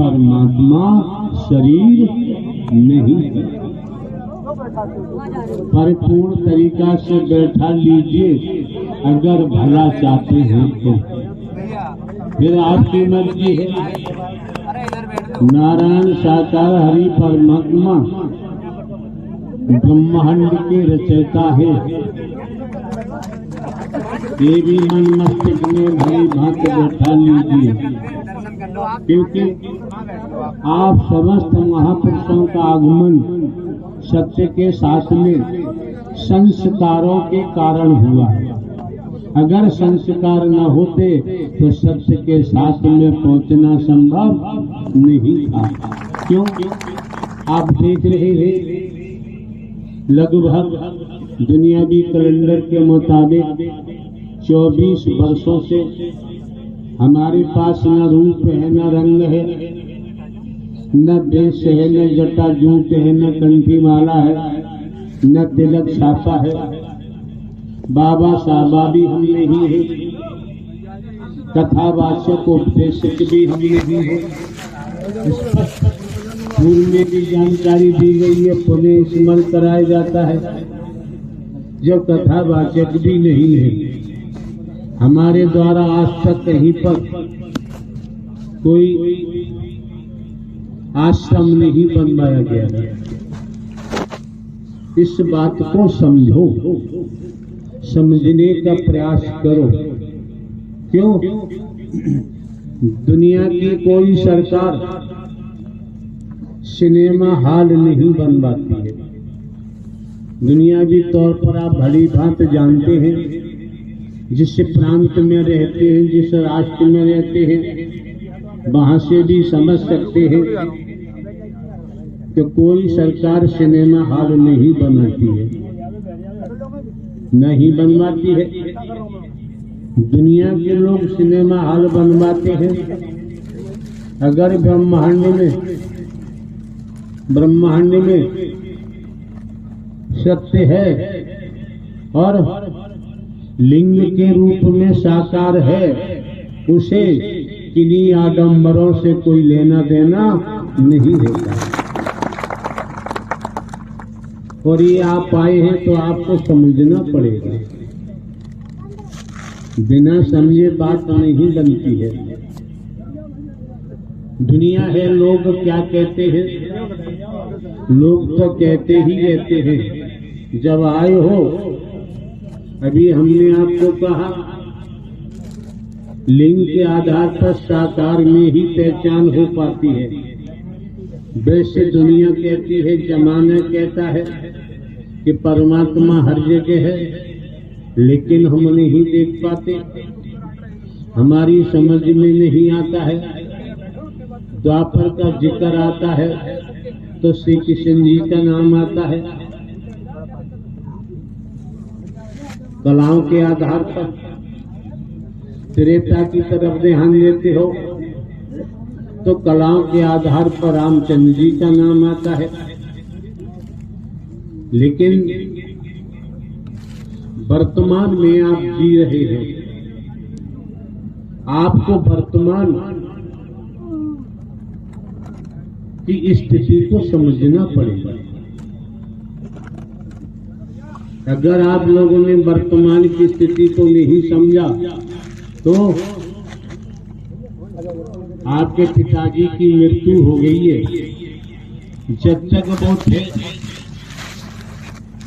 परमात्मा शरीर नहीं है। परिपूर्ण तरीका से बैठा लीजिए अगर भला चाहते हैं तो, फिर आपकी मर्जी है। नारायण साकार हरि परमात्मा ब्रह्मांड के रचयिता है। ये भी मन मस्तिष्क में भली भांति बैठा लीजिए, क्योंकि आप समस्त महापुरुषों का आगमन सत्य के साथ में संस्कारों के कारण हुआ है। अगर संस्कार न होते तो सत्य के साथ में पहुंचना संभव नहीं था। क्यों? आप देख रहे हैं लगभग दुनियावी कैलेंडर के मुताबिक 24 वर्षों से हमारे पास न रूप है, न रंग है, न देश है, न जटा जूट है, न कंठी माला है, न तिलक छापा है। बाबा साहबा भी हम नहीं है, कथावाचक उपदेशक भी हम नहीं है। पूर्व में भी जानकारी दी गई है, पुनः स्मरण कराया जाता है। जब कथावाचक भी नहीं है, हमारे द्वारा आज तक कहीं पर कोई आश्रम नहीं बनवाया गया है। इस बात को समझो, समझने का प्रयास करो। क्यों? दुनिया की कोई सरकार सिनेमा हॉल नहीं बनवाती है। दुनियावी तौर पर आप भली भांति जानते हैं, जिस प्रांत में रहते हैं, जिस राष्ट्र में रहते हैं, वहां से भी समझ सकते हैं कि कोई सरकार सिनेमा हॉल नहीं बनाती है, नहीं बनवाती है। दुनिया के लोग सिनेमा हॉल बनवाते हैं। अगर ब्रह्मांड में सत्य है और लिंग के रूप में साकार है, उसे किन्हीं आडंबरों से कोई लेना देना नहीं रहता। और ये आप आए हैं तो आपको समझना पड़ेगा, बिना समझे बात नहीं बनती है। दुनिया है, लोग क्या कहते हैं? लोग तो कहते ही रहते हैं। जब आए हो, अभी हमने आपको कहा लिंग के आधार पर साकार में ही पहचान हो पाती है। वैसे दुनिया कहती है, जमाना कहता है कि परमात्मा हर जगह है, लेकिन हम नहीं देख पाते, हमारी समझ में नहीं आता है। द्वापर का जिक्र आता है तो श्री कृष्ण जी का नाम आता है। कलाओं के आधार पर त्रेता की तरफ ध्यान देते हो तो कलाओं के आधार पर रामचंद्र जी का नाम आता है। लेकिन वर्तमान में आप जी रहे हैं, आपको वर्तमान की स्थिति को समझना पड़ेगा। अगर आप लोगों ने वर्तमान की स्थिति को नहीं समझा तो आपके पिताजी की मृत्यु हो गई है। जब तक वो थे,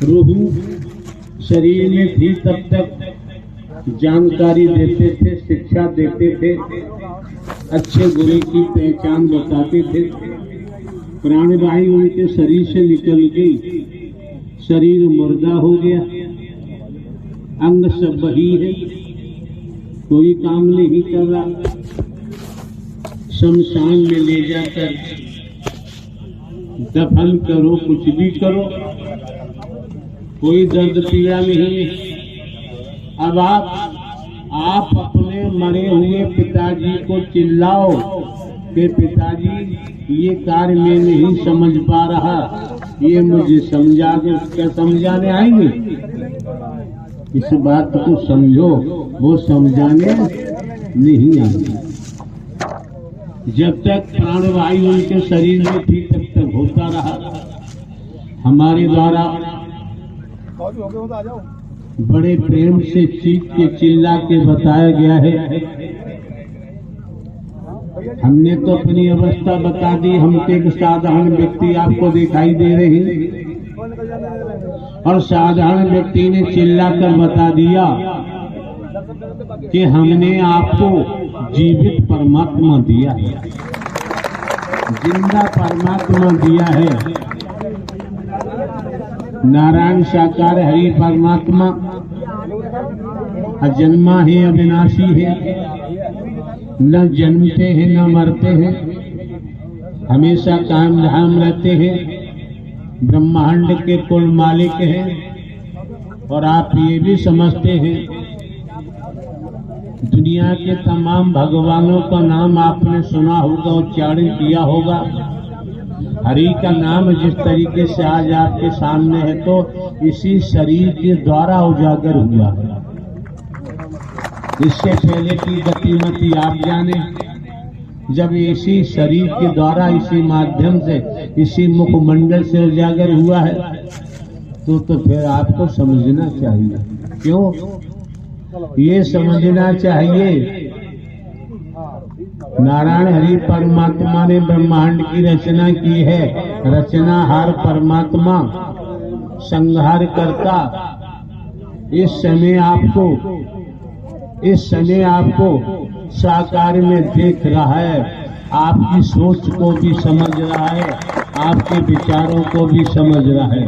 रूह शरीर में थी, तब तक जानकारी देते थे, शिक्षा देते थे, अच्छे बुरे की पहचान बताते थे। प्राणवायु उनके शरीर से निकल गई, शरीर मुर्दा हो गया, अंग सब वही है, कोई काम नहीं कर रहा। शमशान में ले जाकर दफन करो, कुछ भी करो, कोई दर्द पीड़ा नहीं। अब आप अपने मरे हुए पिताजी को चिल्लाओ कि पिताजी ये कार्य मैं नहीं समझ पा रहा, ये मुझे समझा दो। क्या समझाने आएंगे? इस बात को समझो, वो समझाने नहीं आएंगे। जब तक प्राणवायु उनके शरीर में थी तब तक होता रहा। हमारे द्वारा बड़े प्रेम से चीख के चिल्ला के बताया गया है। हमने तो अपनी अवस्था बता दी। हम तो एक साधारण व्यक्ति आपको दिखाई दे रहे हैं और साधारण व्यक्ति ने चिल्ला कर बता दिया कि हमने आपको जीवित परमात्मा दिया है, जिंदा परमात्मा दिया है। नारायण साकार हरि परमात्मा अजन्मा है, अविनाशी है, न जन्मते हैं न मरते हैं, हमेशा कायम धाम रहते हैं, ब्रह्मांड के कुल मालिक हैं। और आप ये भी समझते हैं दुनिया के तमाम भगवानों का नाम आपने सुना होगा, उच्चारण किया होगा। हरि का नाम जिस तरीके से आज आपके सामने है तो इसी शरीर के द्वारा उजागर हुआ है। इससे पहले की गतिमति आप जाने, जब इसी शरीर के द्वारा इसी माध्यम से इसी मुखमंडल से उजागर हुआ है तो फिर आपको समझना चाहिए। क्यों ये समझना चाहिए? नारायण हरि परमात्मा ने ब्रह्मांड की रचना की है। रचनाहार परमात्मा, संहार करता इस समय आपको साकार में देख रहा है, आपकी सोच को भी समझ रहा है, आपके विचारों को भी समझ रहा है।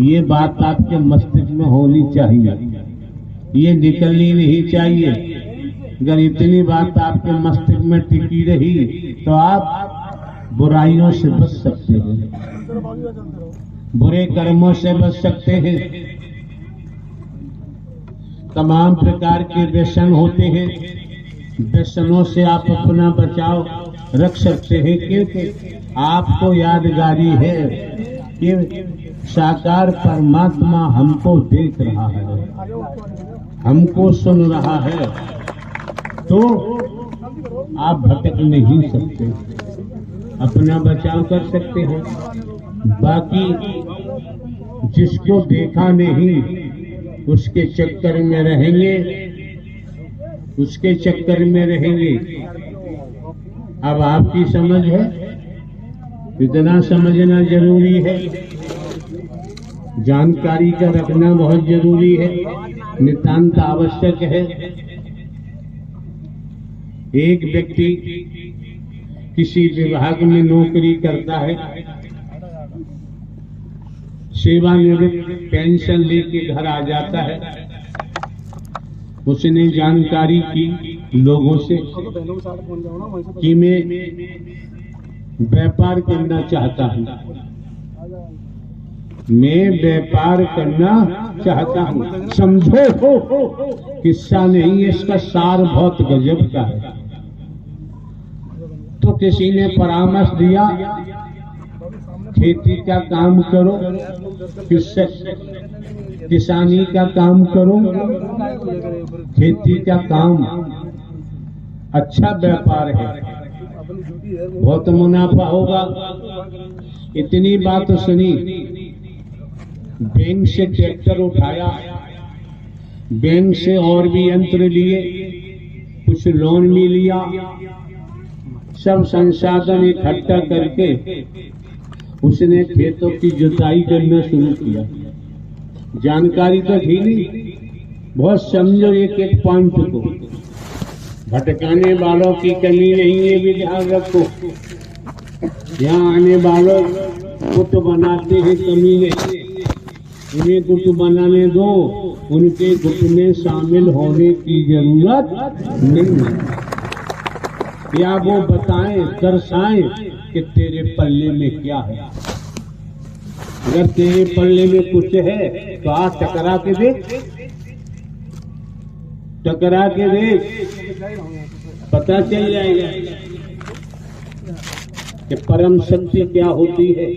ये बात आपके मस्तिष्क में होनी चाहिए, ये निकलनी नहीं चाहिए। अगर इतनी बात आपके मस्तिष्क में टिकी रही तो आप बुराइयों से बच सकते हैं, बुरे कर्मों से बच सकते हैं। तमाम प्रकार के व्यसन होते हैं, व्यसनों से आप अपना बचाव रख सकते हैं, क्योंकि आपको यादगारी है कि साकार परमात्मा हमको देख रहा है, हमको सुन रहा है, तो आप भटक नहीं सकते, अपना बचाव कर सकते हैं। बाकी जिसको देखा नहीं उसके चक्कर में रहेंगे, उसके चक्कर में रहेंगे। अब आपकी समझ है, इतना समझना जरूरी है, जानकारी का रखना बहुत जरूरी है, नितांत आवश्यक है। एक व्यक्ति किसी विभाग में नौकरी करता है, सेवानिवृत्त पेंशन लेके घर आ जाता है। उसने जानकारी की लोगों से कि मैं व्यापार करना चाहता हूँ, मैं व्यापार करना चाहता हूँ। समझो, किस्सा नहीं है, इसका सार बहुत गजब का है। तो किसी ने परामर्श दिया, खेती का काम करो, किसानी का काम करो, खेती का काम अच्छा व्यापार है, बहुत मुनाफा होगा। इतनी बात सुनी, बैंक से ट्रैक्टर उठाया, बैंक से और भी यंत्र लिए, कुछ लोन भी लिया, सब संसाधन इकट्ठा करके उसने खेतों की जुताई करना शुरू किया। जानकारी तो थी नहीं, बहुत समझो एक एक पॉइंट को, भटकाने वालों की कमी नहीं है, भी ध्यान रखो। यहाँ आने वालों गुट बनाते हैं, कमी नहीं, उन्हें गुट बनाने दो, उनके गुट में शामिल होने की जरूरत नहीं है। या वो बताएं, दर्शाएं कि तेरे पल्ले में क्या है। अगर तेरे पल्ले में कुछ है तो आ टकरा के देख, टकरा के देख, पता चल जाएगा कि परम सत्य क्या होती है।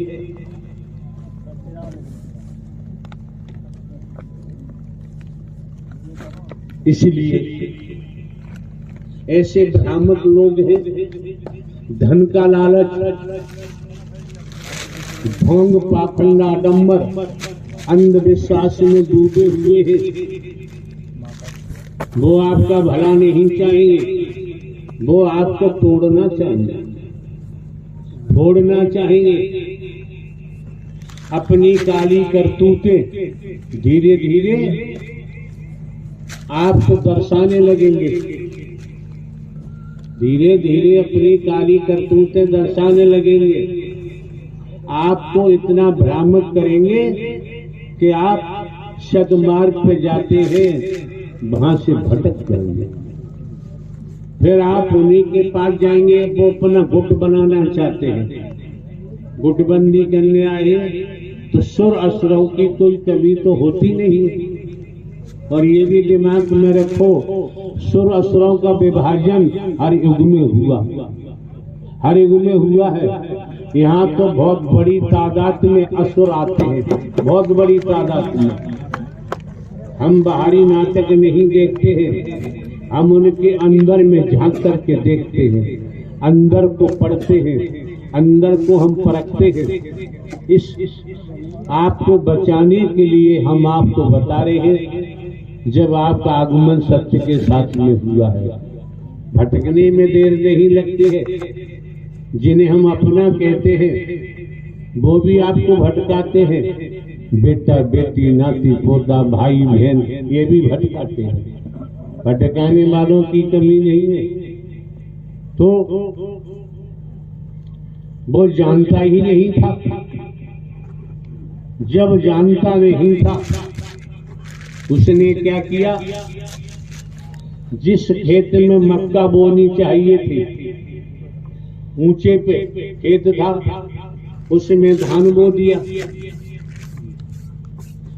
इसलिए ऐसे भ्रामक लोग हैं धन का लालच, ढोंग, पाखंड, आडंबर, अंधविश्वास में डूबे हुए हैं। वो आपका भला नहीं चाहेंगे, वो आपको तोड़ना चाहेंगे, फोड़ना चाहेंगे। अपनी काली करतूतें धीरे धीरे आपको दर्शाने लगेंगे, धीरे धीरे अपनी काली करतूतें दर्शाने लगेंगे। आपको इतना भ्रामक करेंगे कि आप सदमार्ग पे जाते हैं, वहां से भटक जाएंगे। फिर आप उन्हीं के पास जाएंगे, वो अपना गुट बनाना चाहते हैं, गुटबंदी करने आए। तो सुर असुरों की कोई कमी तो होती नहीं। और ये भी दिमाग में रखो, सुर असुरों का विभाजन हर युग में हुआ, हर युग में हुआ है। यहाँ तो बहुत बड़ी तादाद में असुर आते हैं, बहुत बड़ी तादाद में। हम बाहरी नाटक नहीं देखते हैं, हम उनके अंदर में झांक करके देखते हैं, अंदर को पढ़ते हैं, अंदर को हम परखते हैं। इस आपको बचाने के लिए हम आपको बता रहे हैं, जब आपका आगमन सत्य के साथ में हुआ है, भटकने में देर नहीं लगती है। जिन्हें हम अपना कहते हैं वो भी आपको भटकाते हैं। बेटा बेटी, नाती पोता, भाई बहन, ये भी भटकाते हैं। भटकाने वालों की कमी नहीं है। तो वो जानता ही नहीं था। जब जानता नहीं था, उसने क्या किया? जिस खेत में मक्का बोनी चाहिए थी, ऊंचे पे खेत था, उसमें धान बो दिया।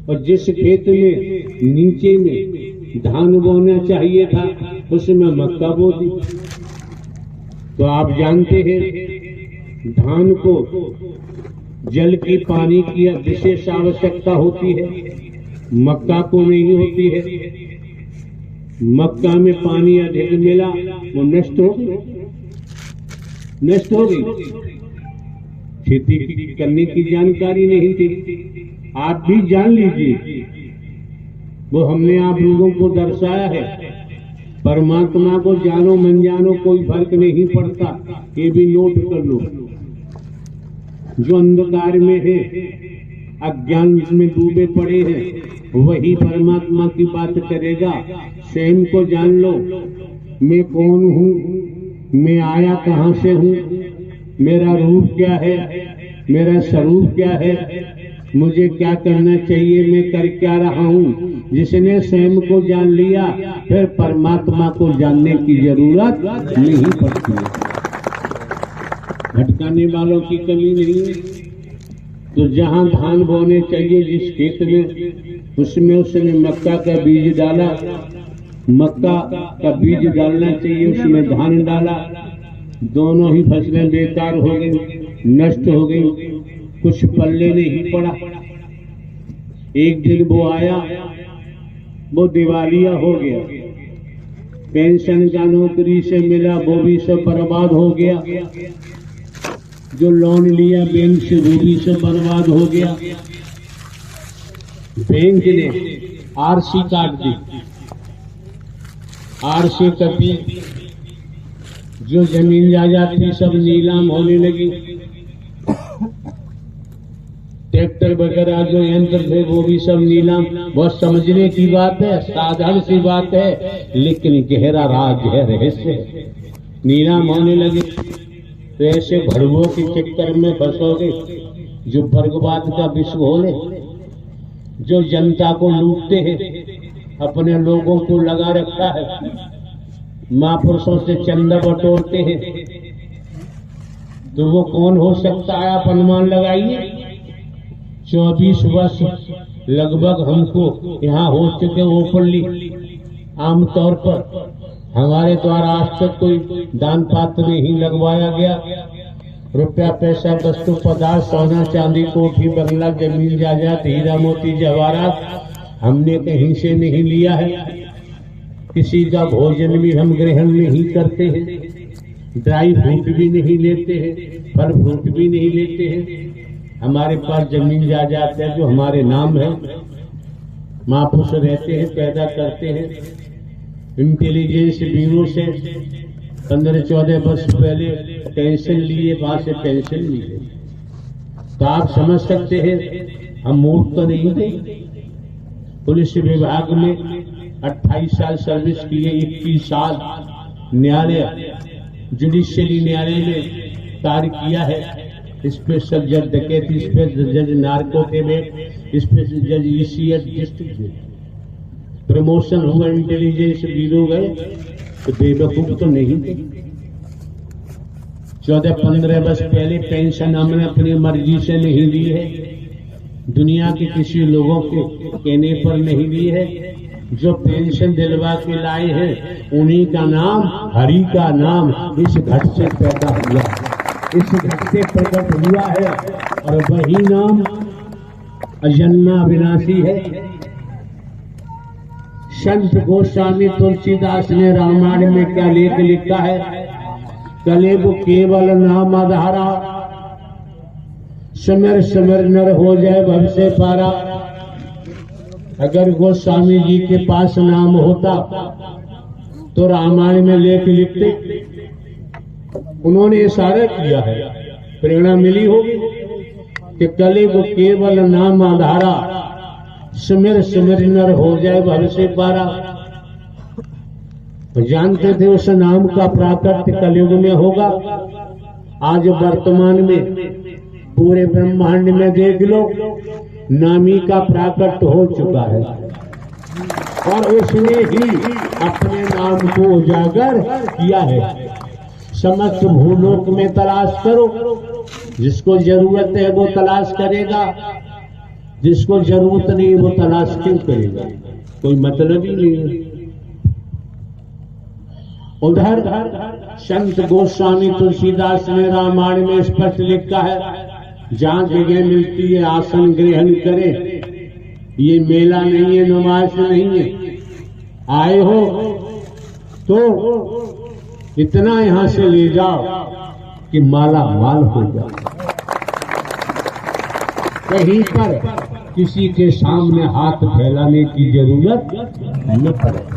और जिस खेत में नीचे में धान बोना चाहिए था, उसमें मक्का बो दी। तो आप जानते हैं, धान को जल की, पानी की विशेष आवश्यकता होती है, मक्का को नहीं होती है। मक्का में पानी अधिक मिला, वो नष्ट हो गई, नष्ट हो गई। खेती करने की जानकारी नहीं थी। आप भी जान लीजिए, वो हमने आप लोगों को दर्शाया है। परमात्मा को जानो मन जानो, कोई फर्क नहीं पड़ता। ये भी नोट कर लो। जो अंधकार में है, अज्ञान में डूबे पड़े हैं, वही परमात्मा की बात करेगा। स्वयं को जान लो, मैं कौन हूँ, मैं आया कहाँ से हूँ, मेरा रूप क्या है, मेरा स्वरूप क्या है, मुझे क्या करना चाहिए, मैं कर क्या रहा हूँ। जिसने स्वयं को जान लिया, फिर परमात्मा को जानने की जरूरत नहीं पड़ती है। भटकाने वालों की कमी नहीं है। तो जहाँ धान बोने चाहिए जिस खेत में, उसमें उसने मक्का का बीज डाला। मक्का का बीज डालना चाहिए, उसमें धान डाला। दोनों ही फसलें बेकार हो गई, नष्ट हो गई, कुछ पल्ले नहीं पड़ा। एक दिन वो आया, वो दिवालिया हो गया। पेंशन का नौकरी से मिला, वो भी सब बर्बाद हो गया। जो लोन लिया बैंक से, वो भी सब बर्बाद हो गया। बैंक ने आरसी काट दी। आरसी कटी, जो जमीन जायदाद थी सब नीलाम होने लगी। ट्रैक्टर वगैरह जो यंत्र थे वो भी सब नीलाम। बहुत समझने की बात है, साधारण सी बात है, लेकिन गहरा राज है, रहस्य है। नीलाम होने लगे। तो ऐसे भड़वों के चक्कर में फंसोगे जो वर्गवाद का विश्व होले, जो जनता को लूटते हैं, अपने लोगों को लगा रखा है, महापुरुषों से चंदा बटोरते हैं। तो वो कौन हो सकता है? आप अनुमान लगाइए। 24 वर्ष लगभग हमको यहाँ हो चुके ओपनली। आमतौर पर हमारे द्वारा आज तक कोई दान पात्र नहीं लगवाया गया। रुपया पैसा, वस्तु पदार्थ, सोना चांदी, कोठी बंगला, जमीन जायदाद, हीरा मोती जवाहरात हमने कहीं से नहीं लिया है। किसी का भोजन भी हम ग्रहण नहीं करते हैं। ड्राई फ्रूट भी नहीं लेते हैं, फल फ्रूट भी नहीं लेते हैं। हमारे पास जमीन जायदाद है जो हमारे नाम है, महापुरुष रहते हैं, पैदा करते हैं। इंटेलिजेंस ब्यूरो से 15-14 वर्ष पहले पेंशन लिए, वहां से पेंशन लिए। तो आप समझ सकते हैं हम मूर्ख तो नहीं थे। पुलिस विभाग में 28 साल सर्विस किए, 21 साल न्यायालय जुडिशियली न्यायालय में कार्य किया है। स्पेशल जज डकैती, स्पेशल जज नार्को टेबेट, स्पेशल जज ईसीएस डिस्ट्रिक्ट में प्रमोशन हुआ, इंटेलिजेंस ब्यूरो गए। तो बेवकूफ तो नहीं थे। 14-15 वर्ष पहले पेंशन हमने अपनी मर्जी से नहीं दी है, दुनिया के किसी लोगों के कहने पर नहीं दी है। जो पेंशन दिलवा के लाए हैं उन्हीं का नाम, हरि का नाम इस घट से पैदा हुआ, इस घट से प्रकट हुआ है। और वही नाम अजन्मा विनाशी है। संत गोस्वामी तुलसीदास ने रामायण में क्या लेख लिखा है? कलेब केवल नाम आधारा, सिमर सिमर नर हो जाए भव से पारा। अगर गोस्वामी जी के पास नाम होता तो रामायण में लेख लिखते। उन्होंने इशारा किया है, प्रेरणा मिली होगी कि कलेब केवल नाम आधारा, सिमर सिमर नर हो जाए भव से पारा। जानते थे उस नाम का प्राकट्य कलयुग में होगा। आज वर्तमान में पूरे ब्रह्मांड में देख लो, नामी का प्राकट्य हो चुका है और उसने ही अपने नाम को उजागर किया है। समस्त भूलोक में तलाश करो, जिसको जरूरत है वो तलाश करेगा, जिसको जरूरत नहीं वो तलाश क्यों करेगा? कोई मतलब ही नहीं है। उधर संत गोस्वामी तुलसीदास ने रामायण में स्पष्ट लिखा है, जहां जगह मिलती है आसन ग्रहण करे। ये मेला नहीं है, नुमाइश नहीं है। आए हो तो इतना यहां से ले जाओ कि माला माल हो जाए। कहीं पर किसी के सामने हाथ फैलाने की जरूरत न पड़े।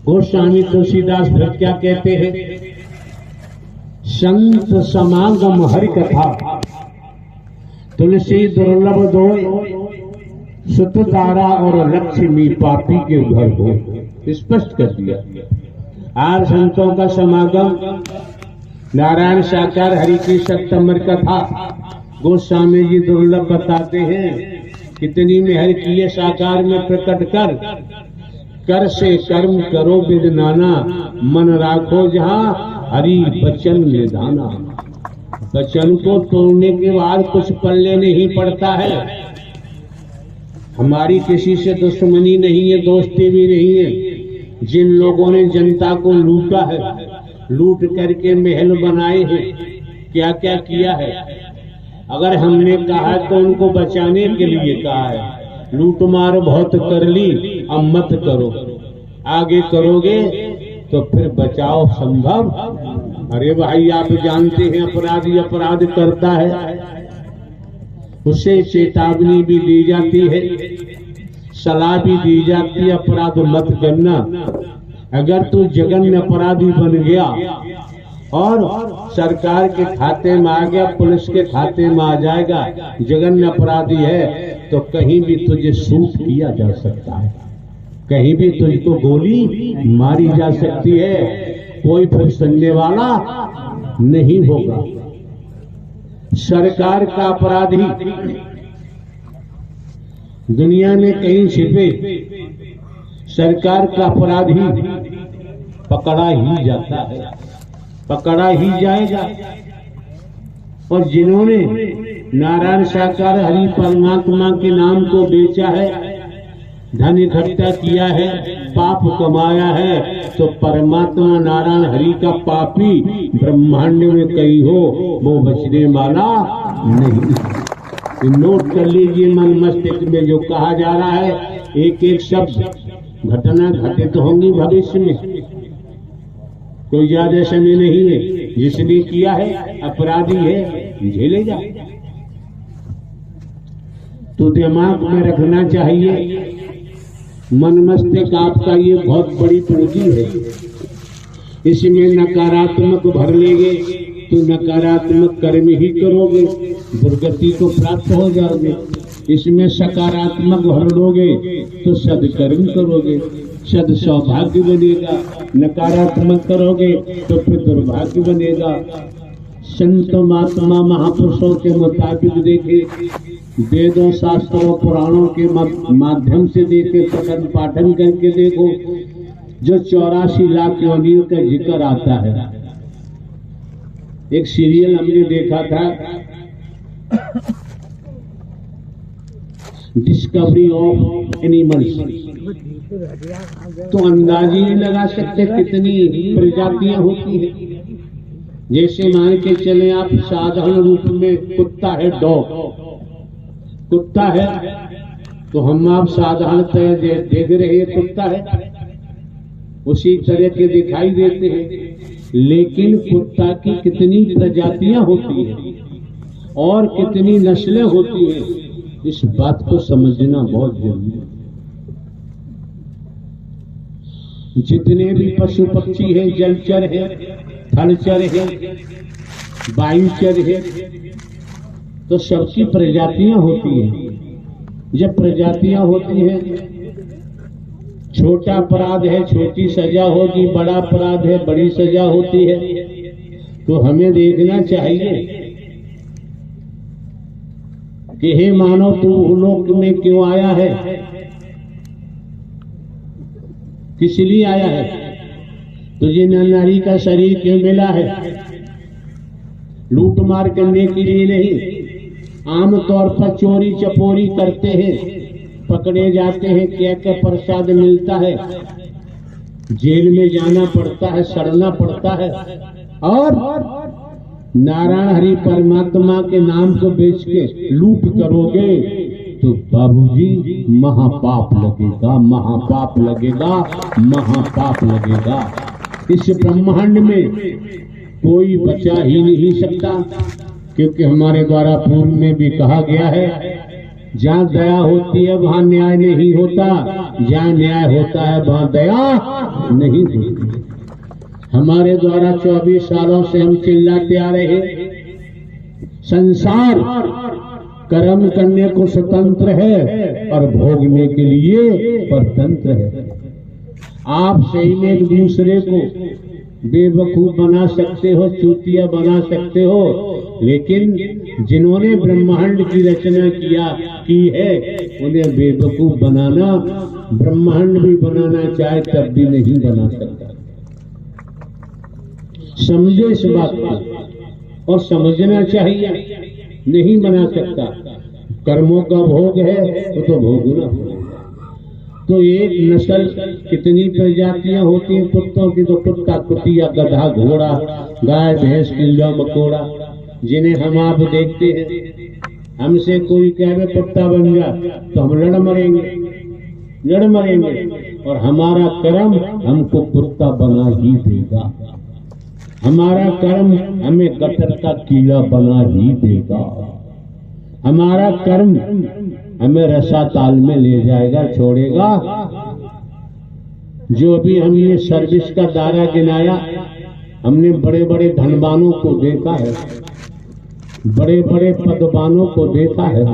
गोस्वामी तुलसीदास फिर क्या कहते हैं? संत समागम हरि कथा, तुलसी दुर्लभ दोय, सुत तारा और लक्ष्मी पापी के घर हो। स्पष्ट कर दिया। आज संतों का समागम, नारायण साकार हरि की सप्तमर कथा गोस्वामी जी दुर्लभ बताते हैं। कितनी मेहर की है साकार में प्रकट कर से कर्म करो विद नाना, मन राखो जहां हरि बचन निधाना। बचन को तोड़ने के बाद कुछ पल्ले नहीं पड़ता है। हमारी किसी से दुश्मनी नहीं है, दोस्ती भी नहीं है। जिन लोगों ने जनता को लूटा है, लूट करके महल बनाए हैं, क्या क्या किया है। अगर हमने कहा तो उनको बचाने के लिए कहा है। लूट मार बहुत कर ली, अब मत करो। आगे करोगे तो फिर बचाव संभव। अरे भाई, आप जानते हैं अपराधी अपराध करता है, उसे चेतावनी भी दी जाती है, सलाह भी दी जाती है, अपराध मत करना। अगर तू जघन्य अपराधी बन गया और सरकार के खाते में आ गया, पुलिस के खाते में आ जाएगा, जघन्य अपराधी है, तो कहीं भी तुझे शूट किया जा सकता है, कहीं भी तुझको गोली मारी जा सकती है। कोई फिर सुनने वाला नहीं होगा। सरकार का अपराधी दुनिया में कहीं छिपे, सरकार का अपराधी पकड़ा ही जाता है, पकड़ा ही जाएगा। और जिन्होंने नारायण साकार हरि परमात्मा के नाम को बेचा है, धन इकट्ठा किया है, पाप कमाया है, तो परमात्मा नारायण हरि का पापी ब्रह्मांड में कहीं हो वो बचने वाला नहीं। नोट कर लीजिए मन मस्तिष्क में जो कहा जा रहा है, एक एक शब्द घटना घटित होंगी भविष्य में। कोई ज्यादा समय नहीं है, जिसने किया है अपराधी है, झेलेगा। तो दिमाग में रखना चाहिए, मन मस्तिष्क आपका ये बहुत बड़ी पूंजी है। इसमें नकारात्मक भर लेंगे तो नकारात्मक कर्म ही करोगे, दुर्गति को प्राप्त हो जाओगे। इसमें सकारात्मक भर लोगे तो सदकर्म करोगे, सद सौभाग्य बनेगा। नकारात्मक करोगे तो फिर दुर्भाग्य बनेगा। संत महात्मा महापुरुषों के मुताबिक देखे, वेदों शास्त्रों पुराणों के माध्यम से देखे, पठन पाठन करके देखो, जो 84 लाख योनियों का जिक्र आता है। एक सीरियल हमने देखा था, डिस्कवरी ऑफ एनिमल्स, तो अंदाज ही नहीं लगा सकते कितनी प्रजातियां होती हैं। जैसे मान के चले आप, साधारण रूप में कुत्ता है, डॉग कुत्ता है, तो हम आप साधारणतः देख रहे हैं कुत्ता है, उसी तरह के दिखाई देते हैं। लेकिन कुत्ता की कितनी प्रजातियां होती हैं और कितनी नस्लें होती हैं, इस बात को समझना बहुत जरूरी है। जितने भी पशु पक्षी हैं, जलचर है, थलचर है, वायुचर है, तो सबकी प्रजातियां होती हैं। जब प्रजातियां होती हैं, छोटा अपराध है छोटी सजा होगी, बड़ा अपराध है बड़ी सजा होती है। तो हमें देखना चाहिए कि हे मानव, तू लोक में क्यों आया है, किस लिए आया है, तुझे नारी का शरीर क्यों मिला है? लूट मार करने के लिए नहीं। आमतौर पर चोरी चपोरी करते हैं, पकड़े जाते हैं, क्या प्रसाद मिलता है, जेल में जाना पड़ता है, सड़ना पड़ता है, और नारायण हरि परमात्मा के नाम को बेच के लूट करोगे तो बाबूजी महापाप लगेगा, महापाप लगेगा, महापाप लगेगा। इस ब्रह्मांड में कोई बचा ही नहीं सकता, क्योंकि हमारे द्वारा पूर्व में भी कहा गया है, जहाँ दया होती है वहाँ न्याय नहीं होता, जहाँ न्याय होता है वहाँ दया नहीं होती। हमारे द्वारा 24 सालों से हम चिल्लाते आ रहे, संसार कर्म करने को स्वतंत्र है और भोगने के लिए परतंत्र है। आप सही में एक दूसरे को बेवकूफ बना सकते हो, चूतिया बना सकते हो, लेकिन जिन्होंने ब्रह्मांड की रचना की है, उन्हें बेवकूफ बनाना, ब्रह्मांड भी बनाना चाहे तब भी नहीं बना सकता। समझो इस बात को, और समझना चाहिए, नहीं बना सकता। कर्मों का भोग है तो भोगना पड़ेगा। तो एक नस्ल कितनी प्रजातियां होती हैं कुत्तों की, तो कुत्ता, कुतिया, गधा, घोड़ा, गाय, भैंस, कीड़ा, मकोड़ा, जिन्हें हम आप देखते हैं। हमसे कोई कहे कुत्ता बन जा तो हम लड़ मरेंगे, और हमारा कर्म हमको कुत्ता बना ही देगा। हमारा कर्म हमें गटर का कीड़ा बना ही देगा। हमारा कर्म हमें रसा ताल में ले जाएगा, छोड़ेगा। जो अभी हम ये सर्विस का दायरा गिनाया, हमने बड़े बड़े धनवानों को देखा है, बड़े बड़े पदवानों को देखा है,